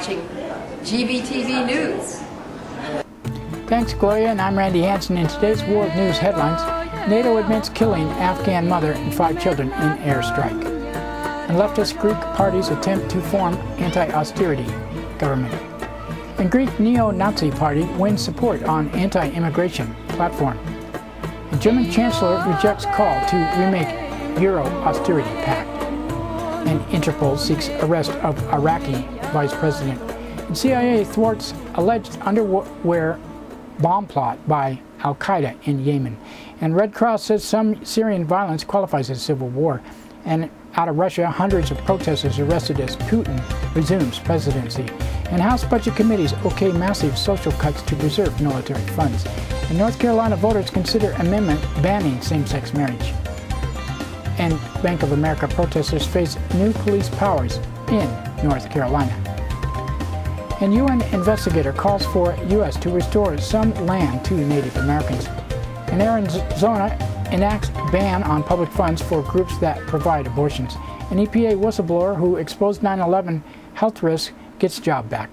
watching GVTV News. Thanks, Gloria, and I'm Randy Hansen. In today's World News headlines, NATO admits killing Afghan mother and 5 children in airstrike. And leftist Greek parties attempt to form anti-austerity government. And Greek neo-Nazi party wins support on anti-immigration platform. The German chancellor rejects call to remake Euro austerity pact. And Interpol seeks arrest of Iraqi vice president. And CIA thwarts alleged underwear bomb plot by Al-Qaeda in Yemen. And Red Cross says some Syrian violence qualifies as civil war. And out of Russia, hundreds of protesters arrested as Putin resumes presidency. And House Budget Committees okay massive social cuts to preserve military funds. And North Carolina voters consider amendment banning same-sex marriage. And Bank of America protesters face new police powers in North Carolina. And UN investigator calls for U.S. to restore some land to Native Americans. And Arizona enacts ban on public funds for groups that provide abortions. An EPA whistleblower who exposed 9/11 health risks gets job back.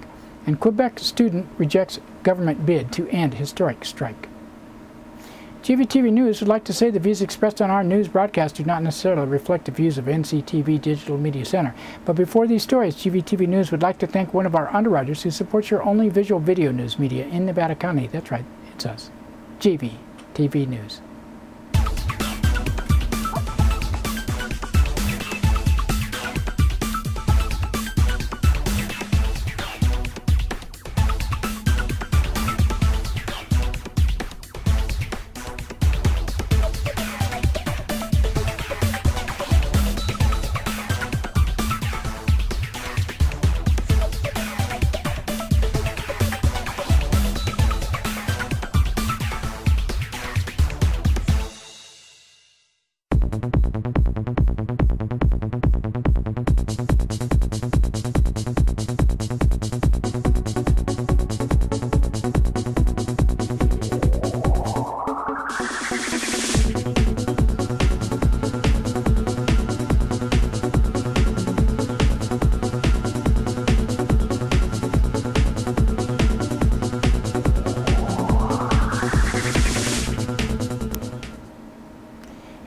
And Quebec student rejects government bid to end historic strike. GVTV News would like to say the views expressed on our news broadcast do not necessarily reflect the views of NCTV Digital Media Center. But before these stories, GVTV News would like to thank one of our underwriters who supports your only visual video news media in Nevada County. That's right, it's us. GVTV News.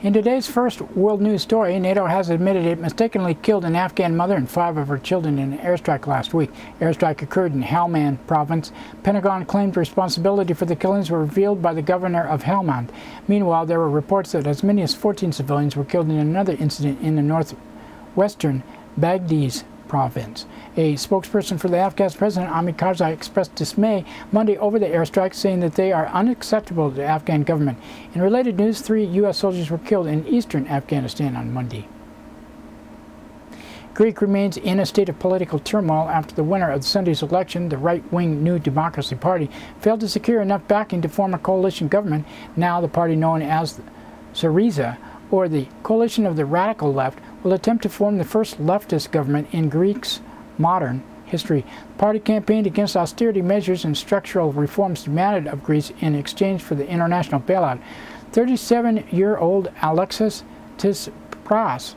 In today's first world news story, NATO has admitted it mistakenly killed an Afghan mother and 5 of her children in an airstrike last week. Airstrike occurred in Helmand province. Pentagon claimed responsibility for the killings were revealed by the governor of Helmand. Meanwhile, there were reports that as many as 14 civilians were killed in another incident in the northwestern Baghdad province. A spokesperson for the Afghan president, Hamid Karzai, expressed dismay Monday over the airstrikes, saying that they are unacceptable to the Afghan government. In related news, 3 U.S. soldiers were killed in eastern Afghanistan on Monday. Greece remains in a state of political turmoil after the winner of Sunday's election, the right-wing New Democracy Party, failed to secure enough backing to form a coalition government. Now the party known as Syriza, or the Coalition of the Radical Left, will attempt to form the first leftist government in Greece's modern history. The party campaigned against austerity measures and structural reforms demanded of Greece in exchange for the international bailout. 37-year-old Alexis Tsipras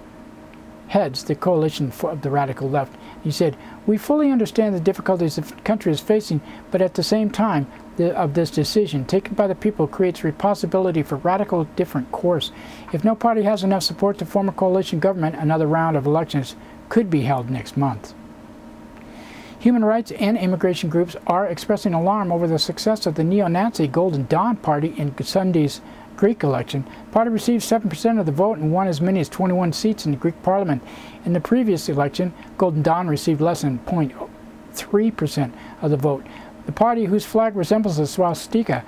heads the coalition of the radical left. He said, "We fully understand the difficulties the country is facing, but at the same time, this decision taken by the people creates responsibility for radical different course. If no party has enough support to form a coalition government, another round of elections could be held next month." Human rights and immigration groups are expressing alarm over the success of the neo-Nazi Golden Dawn Party in Sunday's Greek election. The party received 7% of the vote and won as many as 21 seats in the Greek parliament. In the previous election, Golden Dawn received less than 0.3% of the vote. The party, whose flag resembles a swastika,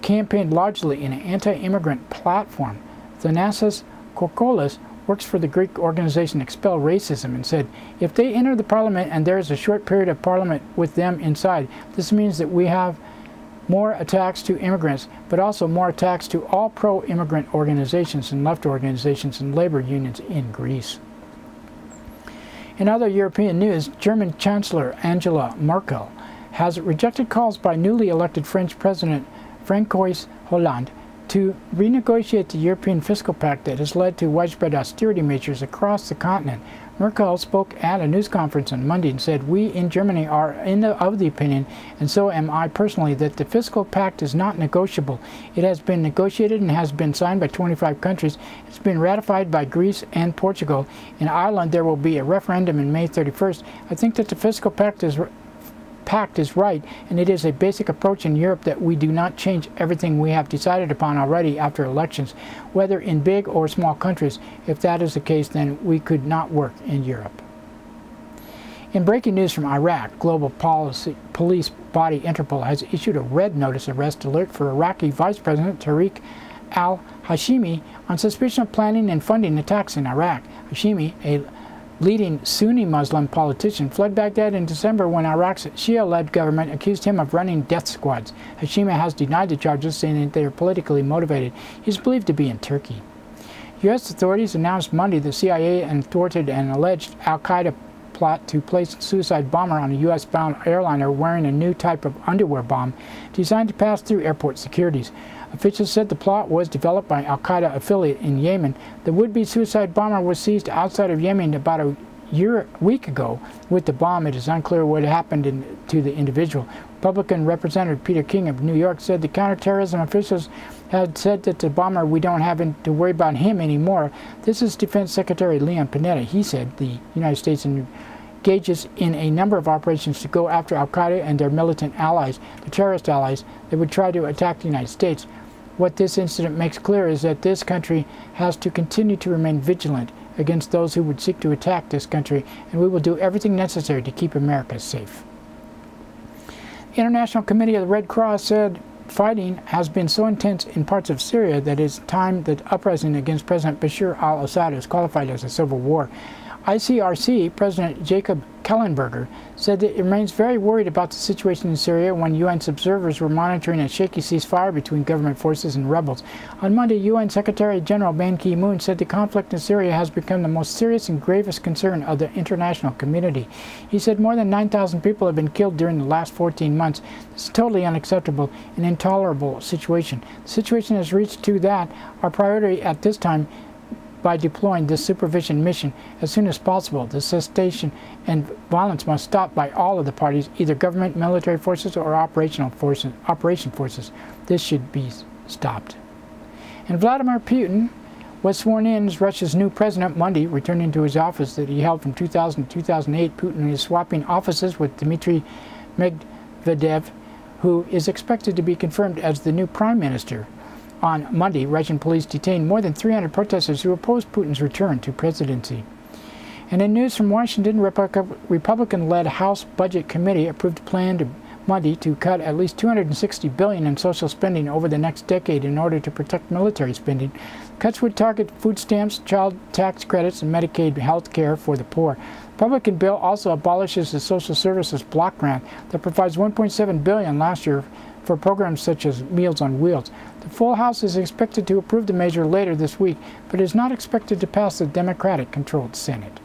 campaigned largely in an anti-immigrant platform. Thanasis Kourkoulis works for the Greek organization Expel Racism and said, "If they enter the parliament and there is a short period of parliament with them inside, this means that we have more attacks to immigrants, but also more attacks to all pro-immigrant organizations and left organizations and labor unions in Greece." In other European news, German Chancellor Angela Merkel has rejected calls by newly elected French President François Hollande to renegotiate the European Fiscal Pact that has led to widespread austerity measures across the continent. Merkel spoke at a news conference on Monday and said, "We in Germany are of the opinion, and so am I personally, that the fiscal pact is not negotiable. It has been negotiated and has been signed by 25 countries. It's been ratified by Greece and Portugal. In Ireland, there will be a referendum on May 31st. I think that the fiscal pact is right, and it is a basic approach in Europe that we do not change everything we have decided upon already after elections, whether in big or small countries. If that is the case, then we could not work in Europe." In breaking news from Iraq, global police body Interpol has issued a red notice arrest alert for Iraqi Vice President Tariq al-Hashimi on suspicion of planning and funding attacks in Iraq. Hashimi, a leading Sunni Muslim politician, fled Baghdad in December when Iraq's Shia-led government accused him of running death squads. Hashimi has denied the charges, saying that they are politically motivated. He is believed to be in Turkey. U.S. authorities announced Monday the CIA thwarted an alleged al-Qaeda plot to place a suicide bomber on a U.S.-bound airliner wearing a new type of underwear bomb designed to pass through airport securities. Officials said the plot was developed by al-Qaeda affiliate in Yemen. The would-be suicide bomber was seized outside of Yemen about a week ago. With the bomb, it is unclear what happened to the individual. Republican Representative Peter King of New York said the counterterrorism officials had said that the bomber, "We don't have to worry about him anymore." This is Defense Secretary Leon Panetta. He said the United States engages in a number of operations to go after al-Qaeda and their militant allies, the terrorist allies, that would try to attack the United States. What this incident makes clear is that this country has to continue to remain vigilant against those who would seek to attack this country, and we will do everything necessary to keep America safe. The International Committee of the Red Cross said fighting has been so intense in parts of Syria that it is time that uprising against President Bashar al-Assad is qualified as a civil war. ICRC President Jacob Kellenberger said that it remains very worried about the situation in Syria when UN observers were monitoring a shaky ceasefire between government forces and rebels. On Monday, UN Secretary General Ban Ki-moon said the conflict in Syria has become the most serious and gravest concern of the international community. He said more than 9,000 people have been killed during the last 14 months. This is totally unacceptable and intolerable situation. The situation has reached to that our priority at this time by deploying this supervision mission as soon as possible. The cessation and violence must stop by all of the parties, either government, military forces, or operation forces. This should be stopped. And Vladimir Putin was sworn in as Russia's new president Monday, returning to his office that he held from 2000 to 2008. Putin is swapping offices with Dmitry Medvedev, who is expected to be confirmed as the new prime minister. On Monday, Russian police detained more than 300 protesters who opposed Putin's return to presidency. And in news from Washington, Republican-led House Budget Committee approved a plan Monday to cut at least $260 billion in social spending over the next decade in order to protect military spending. Cuts would target food stamps, child tax credits, and Medicaid health care for the poor. The Republican bill also abolishes the Social Services Block Grant that provides $1.7 billion last year for programs such as Meals on Wheels. The full House is expected to approve the measure later this week, but is not expected to pass the Democratic-controlled Senate.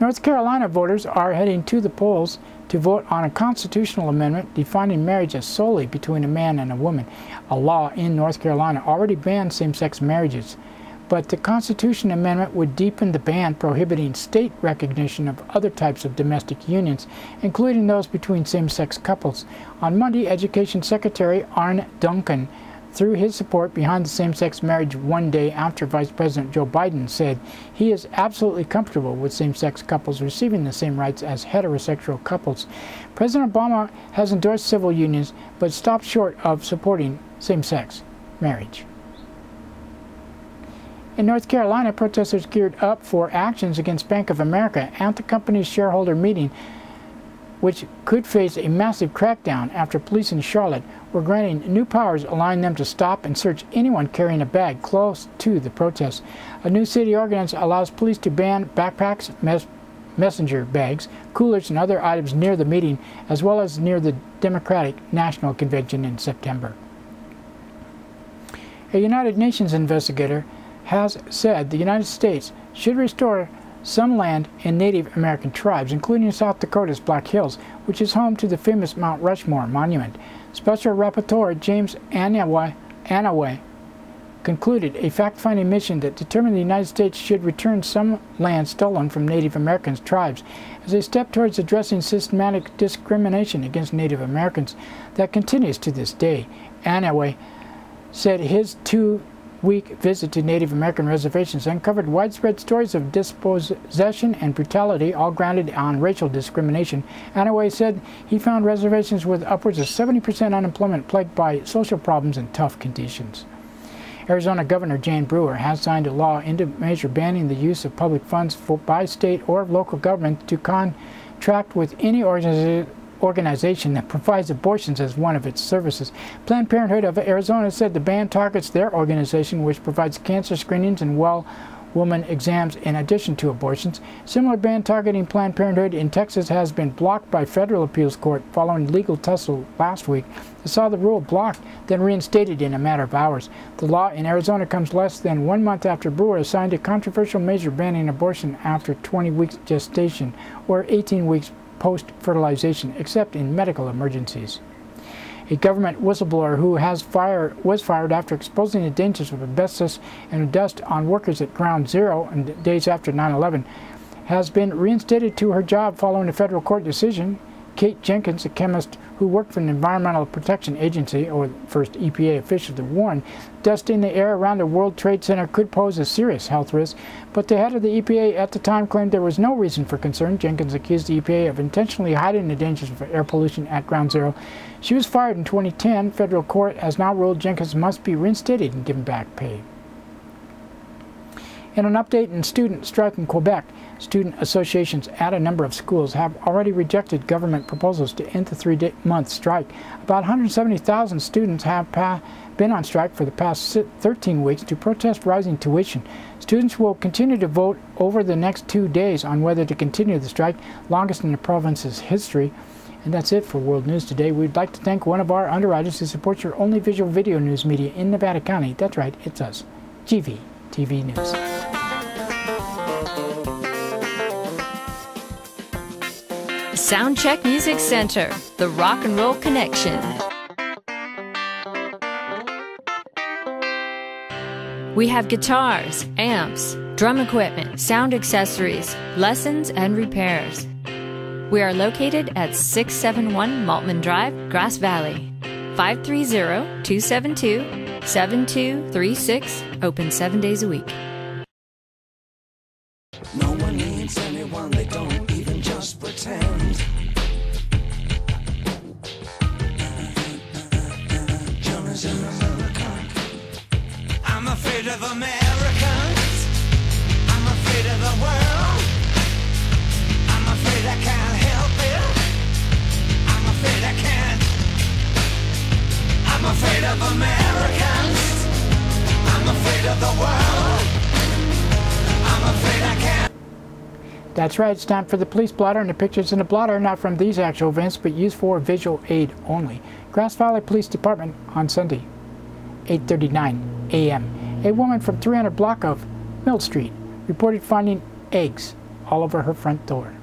North Carolina voters are heading to the polls to vote on a constitutional amendment defining marriage as solely between a man and a woman. A law in North Carolina already bans same-sex marriages, but the Constitution Amendment would deepen the ban prohibiting state recognition of other types of domestic unions, including those between same-sex couples. On Monday, Education Secretary Arne Duncan threw his support behind the same-sex marriage one day after Vice President Joe Biden said he is absolutely comfortable with same-sex couples receiving the same rights as heterosexual couples. President Obama has endorsed civil unions, but stopped short of supporting same-sex marriage. In North Carolina, protesters geared up for actions against Bank of America at the company's shareholder meeting, which could face a massive crackdown after police in Charlotte were granting new powers allowing them to stop and search anyone carrying a bag close to the protest. A new city ordinance allows police to ban backpacks, messenger bags, coolers, and other items near the meeting, as well as near the Democratic National Convention in September. A United Nations investigator has said the United States should restore some land in Native American tribes, including South Dakota's Black Hills, which is home to the famous Mount Rushmore Monument. Special Rapporteur James Anaway concluded a fact-finding mission that determined the United States should return some land stolen from Native American tribes as a step towards addressing systematic discrimination against Native Americans that continues to this day. Anyway said his 2-week visit to Native American reservations uncovered widespread stories of dispossession and brutality, all grounded on racial discrimination. Anyway said he found reservations with upwards of 70% unemployment plagued by social problems and tough conditions. Arizona Governor Jan Brewer has signed a law into measure banning the use of public funds by state or local government to contract with any organization that provides abortions as one of its services. Planned Parenthood of Arizona said the ban targets their organization, which provides cancer screenings and woman exams in addition to abortions. Similar ban targeting Planned Parenthood in Texas has been blocked by federal appeals court following legal tussle last week that saw the rule blocked, then reinstated in a matter of hours. The law in Arizona comes less than 1 month after Brewer signed a controversial measure banning abortion after 20 weeks gestation or 18 weeks post-fertilization, except in medical emergencies. A government whistleblower who was fired after exposing the dangers of asbestos and dust on workers at Ground Zero and days after 9/11 has been reinstated to her job following a federal court decision. Kate Jenkins, a chemist who worked for the Environmental Protection Agency, or the first EPA official to warn dust in the air around the World Trade Center could pose a serious health risk, but the head of the EPA at the time claimed there was no reason for concern. Jenkins accused the EPA of intentionally hiding the dangers of air pollution at Ground Zero. She was fired in 2010. Federal court has now ruled Jenkins must be reinstated and given back pay. In an update in student strike in Quebec, student associations at a number of schools have already rejected government proposals to end the 3-month strike. About 170,000 students have been on strike for the past 13 weeks to protest rising tuition. Students will continue to vote over the next 2 days on whether to continue the strike, longest in the province's history. And that's it for World News Today. We'd like to thank one of our underwriters who supports your only visual video news media in Nevada County. That's right, it's us, GVTV News. Soundcheck Music Center, the rock and roll connection. We have guitars, amps, drum equipment, sound accessories, lessons, and repairs. We are located at 671 Maltman Drive, Grass Valley. 530-272-7236, open 7 days a week. No one needs anyone, they don't even just pretend. John is an American. I'm afraid of Americans. I'm afraid of the world. I'm afraid I can't help it. I'm afraid I can't. I'm afraid of Americans. I'm afraid of the world. I'm afraid I can't. That's right, it's time for the police blotter, and the pictures in the blotter are not from these actual events, but used for visual aid only. Grass Valley Police Department on Sunday, 8:39 a.m. A woman from 300 block of Mill Street reported finding eggs all over her front door.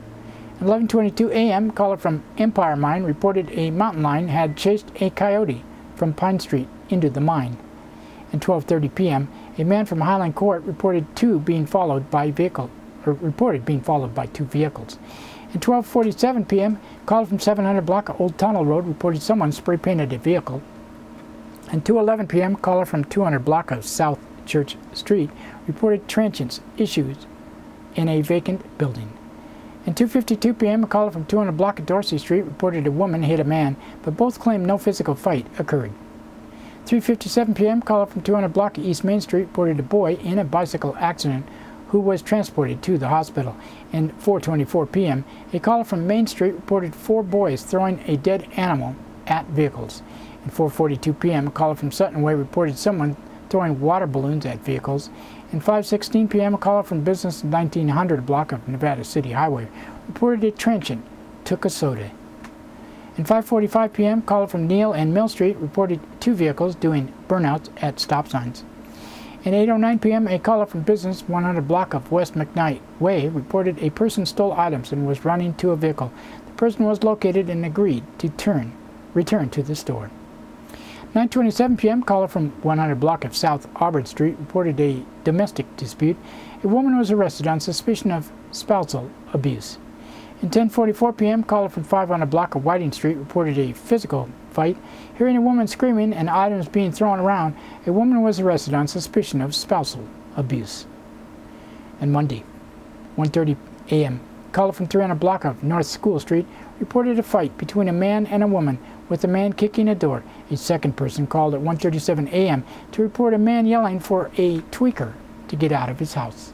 At 11:22 a.m., caller from Empire Mine reported a mountain lion had chased a coyote from Pine Street into the mine. At 12:30 p.m., a man from Highland Court reported being followed by two vehicles. At 12:47 p.m., caller from 700 block of Old Tunnel Road reported someone spray painted a vehicle. At 2:11 p.m., caller from 200 block of South Church Street reported transients issues in a vacant building. At 2:52 p.m., a caller from 200 block of Dorsey Street reported a woman hit a man, but both claimed no physical fight occurred. 3:57 p.m., caller from 200 block of East Main Street reported a boy in a bicycle accident who was transported to the hospital. And 4:24 p.m., a caller from Main Street reported 4 boys throwing a dead animal at vehicles. At 4:42 p.m., a caller from Sutton Way reported someone throwing water balloons at vehicles. And 5:16 p.m., a caller from Business 1900 block of Nevada City Highway reported a transient took a soda. At 5:45 p.m., a caller from Neal and Mill Street reported 2 vehicles doing burnouts at stop signs. At 8:09 p.m., a caller from Business 100 block of West McKnight Way reported a person stole items and was running to a vehicle. The person was located and agreed to return to the store. 9:27 p.m., caller from 100 block of South Auburn Street reported a domestic dispute. A woman was arrested on suspicion of spousal abuse. And 10:44 p.m., caller from 500 block of Whiting Street reported a physical fight. Hearing a woman screaming and items being thrown around, a woman was arrested on suspicion of spousal abuse. And Monday, 1:30 a.m., caller from 300 block of North School Street reported a fight between a man and a woman, with the man kicking a door. A second person called at 1:37 a.m. to report a man yelling for a tweaker to get out of his house.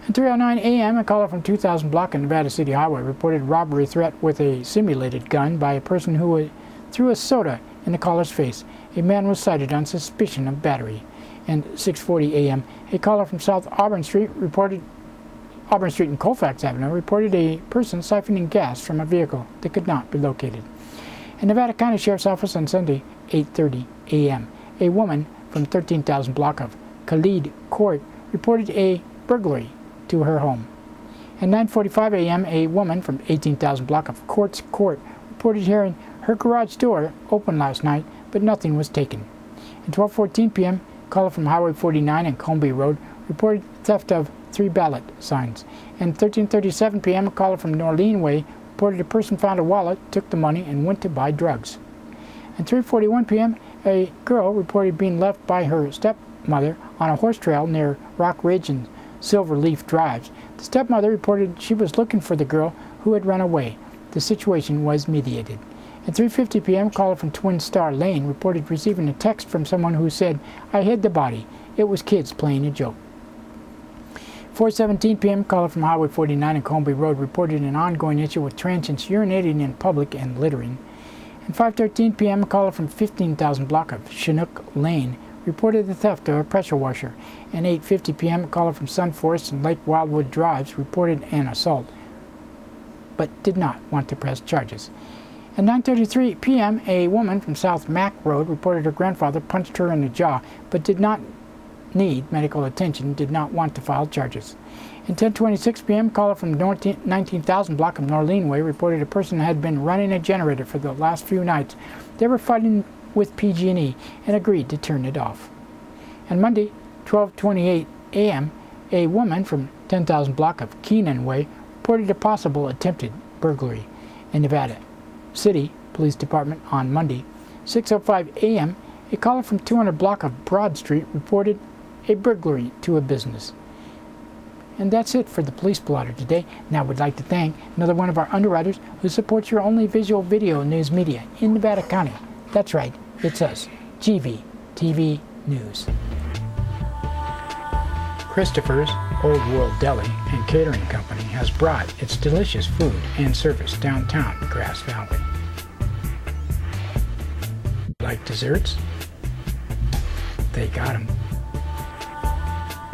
At 3:09 a.m., a caller from 2000 block of Nevada City Highway reported robbery threat with a simulated gun by a person who threw a soda in the caller's face. A man was cited on suspicion of battery. And 6:40 a.m., a caller from South Auburn Street and Colfax Avenue reported a person siphoning gas from a vehicle that could not be located. In Nevada County Sheriff's Office on Sunday, 8:30 a.m., a woman from 13,000 block of Khalid Court reported a burglary to her home. At 9:45 a.m., a woman from 18,000 block of Courts Court reported hearing her garage door open last night, but nothing was taken. At 12:14 p.m., caller from Highway 49 and Comby Road reported theft of 3 ballot signs. And 13:37 p.m., a caller from Norleen Way reported a person found a wallet, took the money, and went to buy drugs. At 3:41 p.m., a girl reported being left by her stepmother on a horse trail near Rock Ridge and Silverleaf Drives. The stepmother reported she was looking for the girl who had run away. The situation was mediated. At 3:50 p.m., caller from Twin Star Lane reported receiving a text from someone who said, "I hid the body. It was kids playing a joke." 4:17 p.m., caller from Highway 49 and Comby Road reported an ongoing issue with transients urinating in public and littering. And 5:13 p.m., a caller from 15,000 block of Chinook Lane reported the theft of a pressure washer. And 8:50 p.m., a caller from Sun Forest and Lake Wildwood Drives reported an assault, but did not want to press charges. At 9:33 p.m., a woman from South Mac Road reported her grandfather punched her in the jaw, but did not need medical attention, did not want to file charges. At 10:26 p.m., caller from 19,000 block of Norleen Way reported a person had been running a generator for the last few nights. They were fighting with PG&E and agreed to turn it off. And Monday, 12:28 a.m., a woman from 10,000 block of Keenan Way reported a possible attempted burglary. In Nevada City Police Department on Monday, 6:05 a.m., a caller from 200 block of Broad Street reported a burglary to a business. And that's it for the Police Blotter today. Now we'd like to thank another one of our underwriters who supports your only visual video news media in Nevada County. That's right, it's us, GVTV News. Christopher's Old World Deli and Catering Company has brought its delicious food and service downtown Grass Valley. Like desserts? They got 'em.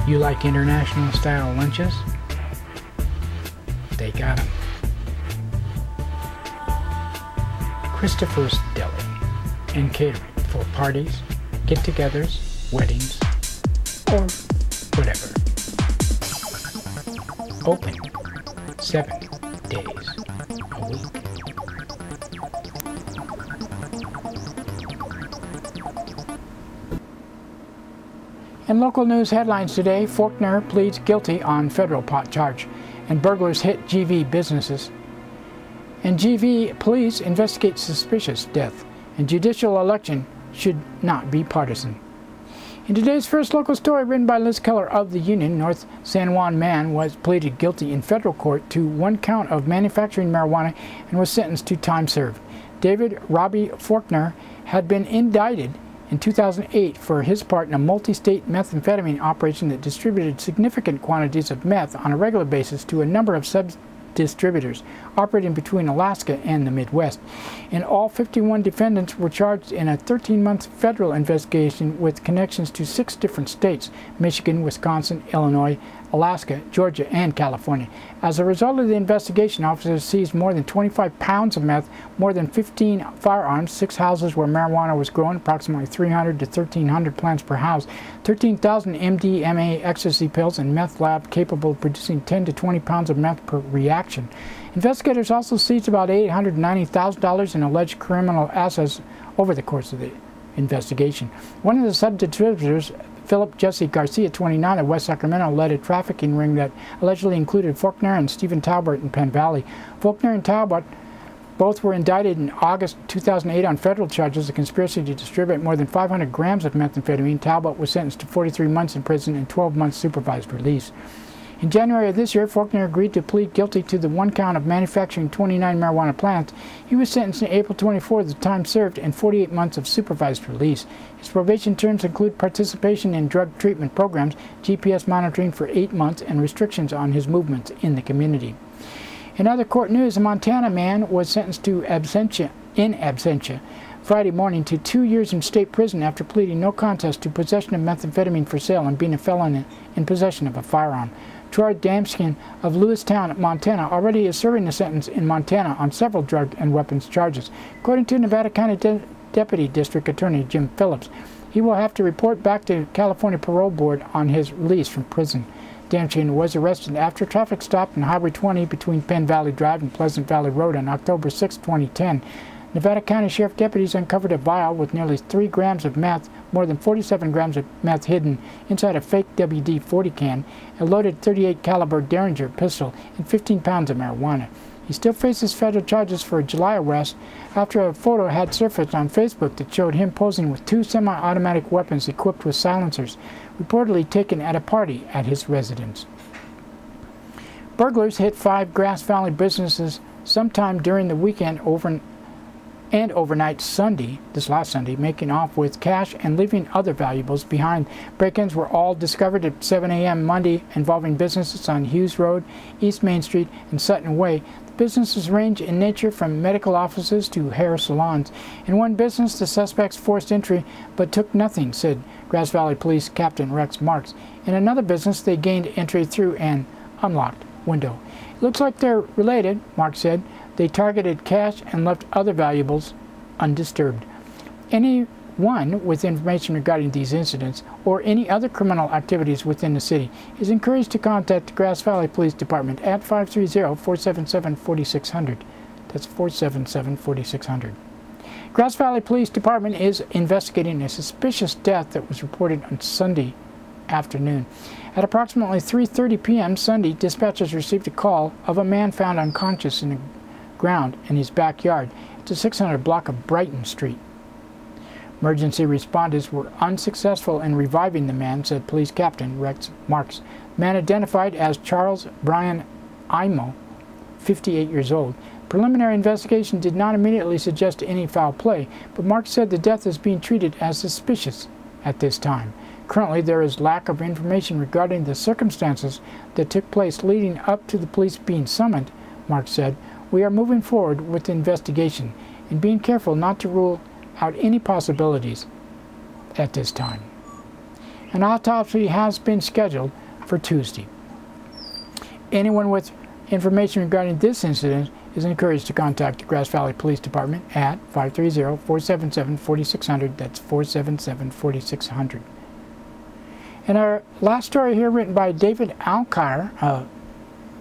You like international style lunches? They got 'em. Christopher's Deli and Catering for parties, get-togethers, weddings, or whatever. Open 7 days a week. In local news headlines today, Faulkner pleads guilty on federal pot charge, and burglars hit GV businesses. And GV police investigate suspicious death, and judicial election should not be partisan. In today's first local story, written by Liz Keller of the Union, North San Juan man was pleaded guilty in federal court to 1 count of manufacturing marijuana and was sentenced to time served. David Robbie Faulkner had been indicted in 2008 for his part in a multi-state methamphetamine operation that distributed significant quantities of meth on a regular basis to a number of sub-distributors operating between Alaska and the Midwest. And all 51 defendants were charged in a 13-month federal investigation with connections to 6 different states: Michigan, Wisconsin, Illinois, Alaska, Georgia, and California. As a result of the investigation, officers seized more than 25 pounds of meth, more than 15 firearms, 6 houses where marijuana was grown, approximately 300 to 1,300 plants per house, 13,000 MDMA ecstasy pills, and meth lab capable of producing 10 to 20 pounds of meth per reaction. Investigators also seized about $890,000 in alleged criminal assets over the course of the investigation. One of the sub-distributors, Philip Jesse Garcia, 29, of West Sacramento, led a trafficking ring that allegedly included Faulkner and Stephen Talbot in Penn Valley. Faulkner and Talbot both were indicted in August 2008 on federal charges of conspiracy to distribute more than 500 grams of methamphetamine. Talbot was sentenced to 43 months in prison and 12 months supervised release. In January of this year, Faulkner agreed to plead guilty to the one count of manufacturing 29 marijuana plants. He was sentenced on April 24 of the time served and 48 months of supervised release. His probation terms include participation in drug treatment programs, GPS monitoring for 8 months, and restrictions on his movements in the community. In other court news, a Montana man was sentenced to in absentia Friday morning to 2 years in state prison after pleading no contest to possession of methamphetamine for sale and being a felon in possession of a firearm. Troy Damskin of Lewistown, Montana, already is serving a sentence in Montana on several drug and weapons charges. According to Nevada County Deputy District Attorney Jim Phillips, he will have to report back to California Parole Board on his release from prison. Damskin was arrested after a traffic stop on Highway 20 between Penn Valley Drive and Pleasant Valley Road on October 6, 2010. Nevada County Sheriff deputies uncovered a vial with nearly 3 grams of meth, more than 47 grams of meth hidden inside a fake WD-40 can, a loaded .38 caliber Derringer pistol, and 15 pounds of marijuana. He still faces federal charges for a July arrest after a photo had surfaced on Facebook that showed him posing with 2 semi-automatic weapons equipped with silencers, reportedly taken at a party at his residence. Burglars hit 5 Grass Valley businesses sometime during the weekend overnight Sunday, this last Sunday, making off with cash and leaving other valuables behind. Break-ins were all discovered at 7 a.m. Monday, involving businesses on Hughes Road, East Main Street, and Sutton Way. The businesses range in nature from medical offices to hair salons. In one business, the suspects forced entry but took nothing, said Grass Valley Police Captain Rex Marks. In another business, they gained entry through an unlocked window. It looks like they're related, Marks said. They targeted cash and left other valuables undisturbed. Anyone with information regarding these incidents or any other criminal activities within the city is encouraged to contact the Grass Valley Police Department at 530-477-4600. That's 477-4600. Grass Valley Police Department is investigating a suspicious death that was reported on Sunday afternoon. At approximately 3:30 p.m. Sunday, dispatchers received a call of a man found unconscious in the ground in his backyard at the 600 block of Brighton Street. Emergency responders were unsuccessful in reviving the man, said Police Captain Rex Marks. The man, identified as Charles Brian Imo, 58 years old. Preliminary investigation did not immediately suggest any foul play, but Marks said the death is being treated as suspicious at this time. Currently, there is lack of information regarding the circumstances that took place leading up to the police being summoned, Marks said. We are moving forward with the investigation and being careful not to rule out any possibilities at this time. An autopsy has been scheduled for Tuesday. Anyone with information regarding this incident is encouraged to contact the Grass Valley Police Department at 530-477-4600. That's 477-4600. And our last story here, written by David Alcar, a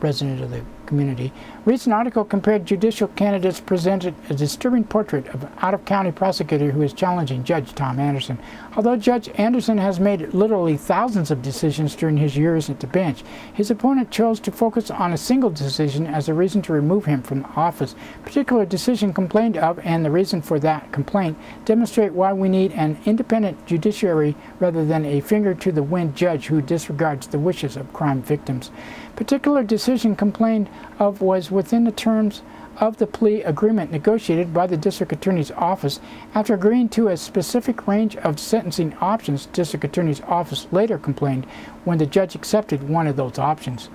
resident of the community. Recent article compared judicial candidates, presented a disturbing portrait of an out-of-county prosecutor who is challenging Judge Tom Anderson. Although Judge Anderson has made literally thousands of decisions during his years at the bench, his opponent chose to focus on a single decision as a reason to remove him from office. Particular decision complained of and the reason for that complaint demonstrate why we need an independent judiciary rather than a finger-to-the-wind judge who disregards the wishes of crime victims. Particular decision complained of was within the terms of the plea agreement negotiated by the District Attorney's Office. After agreeing to a specific range of sentencing options, District Attorney's Office later complained when the judge accepted one of those options.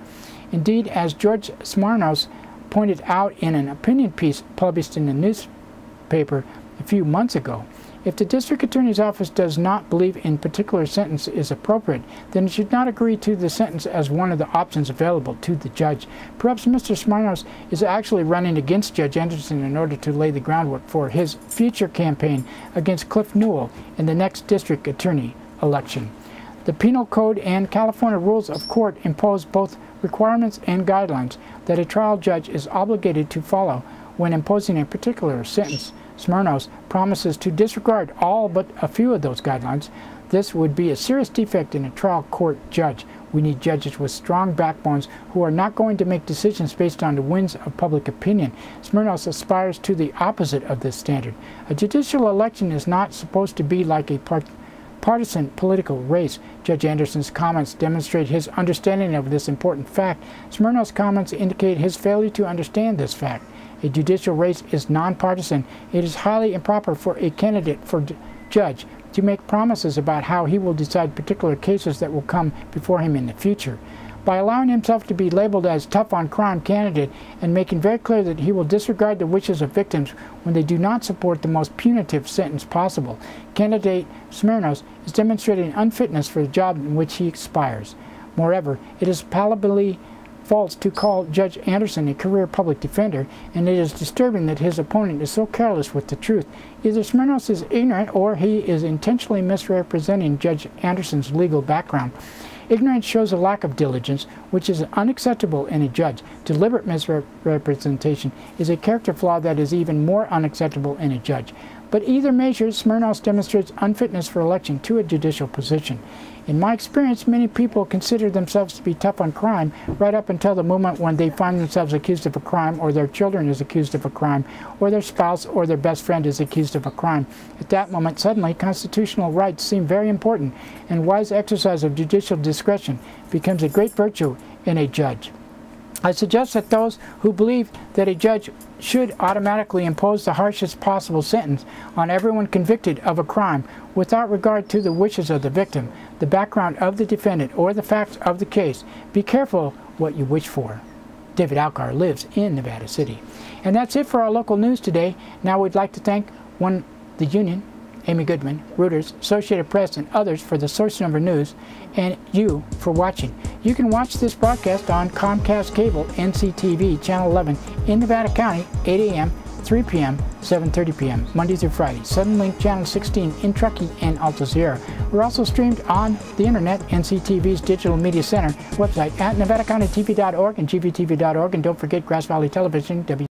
Indeed, as George Smarnos pointed out in an opinion piece published in the newspaper a few months ago, If the district attorney's office does not believe a particular sentence is appropriate, then it should not agree to the sentence as one of the options available to the judge. Perhaps Mr. Smirnos is actually running against Judge Anderson in order to lay the groundwork for his future campaign against Cliff Newell in the next district attorney election. The Penal Code and California Rules of Court impose both requirements and guidelines that a trial judge is obligated to follow when imposing a particular sentence. Smirnos promises to disregard all but a few of those guidelines. This would be a serious defect in a trial court judge. We need judges with strong backbones who are not going to make decisions based on the winds of public opinion. Smirnos aspires to the opposite of this standard. A judicial election is not supposed to be like a partisan political race. Judge Anderson's comments demonstrate his understanding of this important fact. Smirnos' comments indicate his failure to understand this fact. A judicial race is nonpartisan. It is highly improper for a candidate for judge to make promises about how he will decide particular cases that will come before him in the future. By allowing himself to be labeled as tough on crime candidate and making very clear that he will disregard the wishes of victims when they do not support the most punitive sentence possible, candidate Smirnos is demonstrating unfitness for the job in which he aspires. Moreover, it is palpably false to call Judge Anderson a career public defender, and it is disturbing that his opponent is so careless with the truth. Either Smirnos is ignorant or he is intentionally misrepresenting Judge Anderson's legal background. Ignorance shows a lack of diligence, which is unacceptable in a judge. Deliberate misrepresentation is a character flaw that is even more unacceptable in a judge. But either measure, Smirnos demonstrates unfitness for election to a judicial position. In my experience, many people consider themselves to be tough on crime right up until the moment when they find themselves accused of a crime, or their children is accused of a crime, or their spouse or their best friend is accused of a crime. At that moment, suddenly, constitutional rights seem very important, and wise exercise of judicial discretion becomes a great virtue in a judge. I suggest that those who believe that a judge should automatically impose the harshest possible sentence on everyone convicted of a crime without regard to the wishes of the victim, the background of the defendant, or the facts of the case. Be careful what you wish for. David Alcar lives in Nevada City. And that's it for our local news today. Now we'd like to thank the Union, Amy Goodman, Reuters, Associated Press, and others for the source number news, and you for watching. You can watch this broadcast on Comcast Cable, NCTV, Channel 11 in Nevada County, 8 a.m., 3 p.m., 7:30 p.m., Monday through Friday. Suddenlink Channel 16 in Truckee and Alta Sierra. We're also streamed on the internet, NCTV's Digital Media Center website at NevadaCountyTV.org and GVTV.org. And don't forget Grass Valley Television,